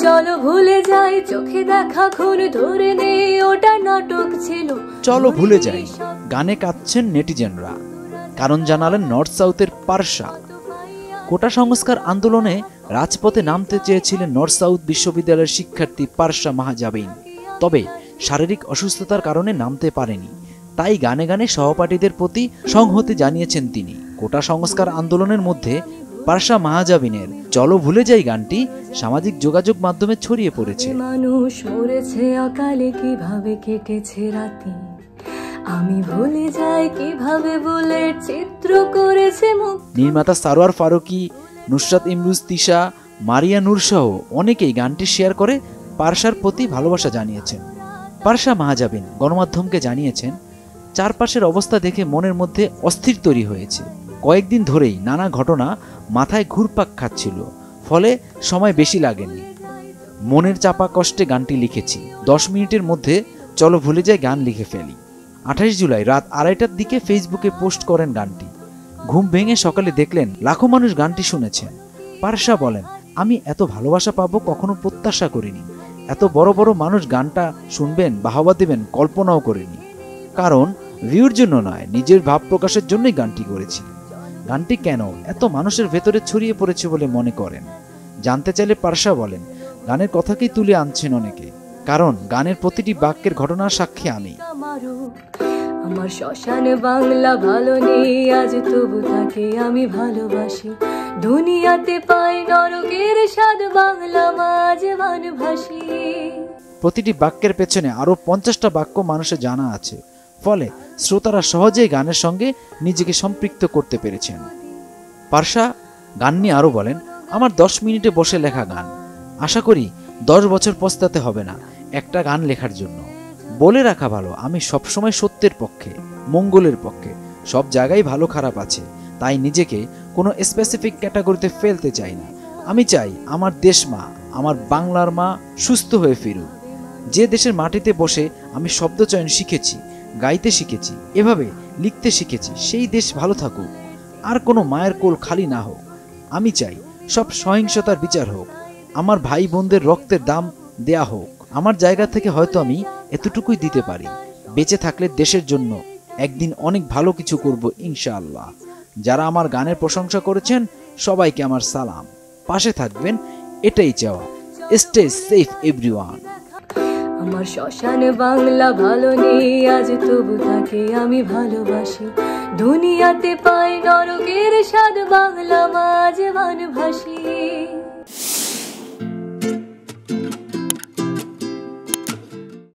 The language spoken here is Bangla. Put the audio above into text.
চলো ভুলে যাই চোখে দেখা খুন ধরে নেই ওটা নাটক ছিল। চলো ভুলে যাই গানে কাঁদছেন নেটিজেনরা, কারণ জানালেন নর্থ সাউথের পারসা। কোটা সংস্কার আন্দোলনে রাজপথে নামতে চেয়েছিলেন নর্থ সাউথ বিশ্ববিদ্যালয়ের শিক্ষার্থী পারসা মাহজাবিন, তবে শারীরিক অসুস্থতার কারণে নামতে পারেনি। তাই গানে গানে সহপাঠীদের প্রতি সংহতি জানিয়েছেন তিনি। কোটা সংস্কার আন্দোলনের মধ্যে পারসা মাহজাবিনের চলো ভুলে যাই গানটি সামাজিক যোগাযোগ মাধ্যমে ছড়িয়ে পড়েছে। মানুষ মরেছে অকালে, কিভাবে কেটেছে রাতে, আমি ভুলে যাই কিভাবে বুলেট চিত্র করেছে মুখ। নির্মাতা সারোয়ার ফারুকী, নুসরাত ইমরোজ তিশা, মারিয়া নূর সহ অনেকেই গানটি শেয়ার করে পারসার প্রতি ভালোবাসা জানিয়েছেন। পারসা মাহজাবিন গণমাধ্যমকে জানিয়েছেন, চারপাশের অবস্থা দেখে মনের মধ্যে অস্থির তৈরি হয়েছে। কয়েকদিন ধরেই নানা ঘটনা মাথায় ঘুরপাক খাচ্ছিল, ফলে সময় বেশি লাগেনি। মনের চাপা কষ্টে গানটি লিখেছি। 10 মিনিটের মধ্যে চলো ভুলে যাই গান লিখে ফেলি। 28 জুলাই রাত 2:30টার দিকে ফেসবুকে পোস্ট করেন গানটি। ঘুম ভেঙে সকালে দেখলেন লাখো মানুষ গানটি শুনেছেন। পারসা বলেন, আমি এত ভালোবাসা পাবো কখনো প্রত্যাশা করিনি। এত বড় বড় মানুষ গানটা শুনবেন, বাহবা দেবেন কল্পনাও করিনি। কারণ ভিউর জন্য নয়, নিজের ভাব প্রকাশের জন্যই গানটি করেছি। গানটি কেন এত মানুষের ভেতরে ছড়িয়ে পড়েছে বলে মনে করেন? জানতে চাইলে পারসা বলেন, গানের কথাকেই তুলে আনছেন অনেকে, কারণ গানের প্রতিটি বাক্যের ঘটনার সাক্ষী আমি। আমার শ্মশানে বাংলা ভালো নেই আজ, তবু তাকে আমি ভালোবাসি। দুনিয়াতে পাই নরকের স্বাদ, বাংলা মাঝে ভাসি। প্রতিটি বাক্যের পেছনে আরো 50টা বাক্য মানুষের জানা আছে, ফলে শ্রোতারা সহজেই গানের সঙ্গে নিজেকে সম্পৃক্ত করতে পেরেছেন। পারসা গান নিয়ে আরো বলেন, আমার 10 মিনিটে বসে লেখা গান। আশা করি 10 বছর পস্তাতে হবে না একটা গান লেখার জন্য। বলে রাখা ভালো, আমি সবসময় সত্যের পক্ষে, মঙ্গলের পক্ষে। সব জায়গায় ভালো খারাপ আছে, তাই নিজেকে কোনো স্পেসিফিক ক্যাটাগরিতে ফেলতে চাই না। আমি চাই আমার দেশ মা, আমার বাংলার মা সুস্থ হয়ে ফিরুক। যে দেশের মাটিতে বসে আমি শব্দচয়ন শিখেছি, গাইতে শিখেছি, এভাবে লিখতে শিখেছি, সেই দেশ ভালো থাকুক, আর কোনো মায়ের কোল খালি না হোক। আমি চাই সব সহিংসতার বিচার হোক, আমার ভাই বোনদের রক্তের দাম দেয়া হোক। আমার জায়গা থেকে হয়তো আমি এতটুকুই দিতে পারি। বেঁচে থাকলে দেশের জন্য একদিন অনেক ভালো কিছু করব ইনশাআল্লাহ। যারা আমার গানের প্রশংসা করেছেন সবাইকে আমার সালাম। পাশে থাকবেন এটাই চাওয়া। Stay safe everyone. আমার শ্মশানে বাংলা ভালো নেই আজ, তবু তাকে আমি ভালোবাসি। দুনিয়াতে পাই নরকের স্বাদ, বাংলা মাঝে ভাসি।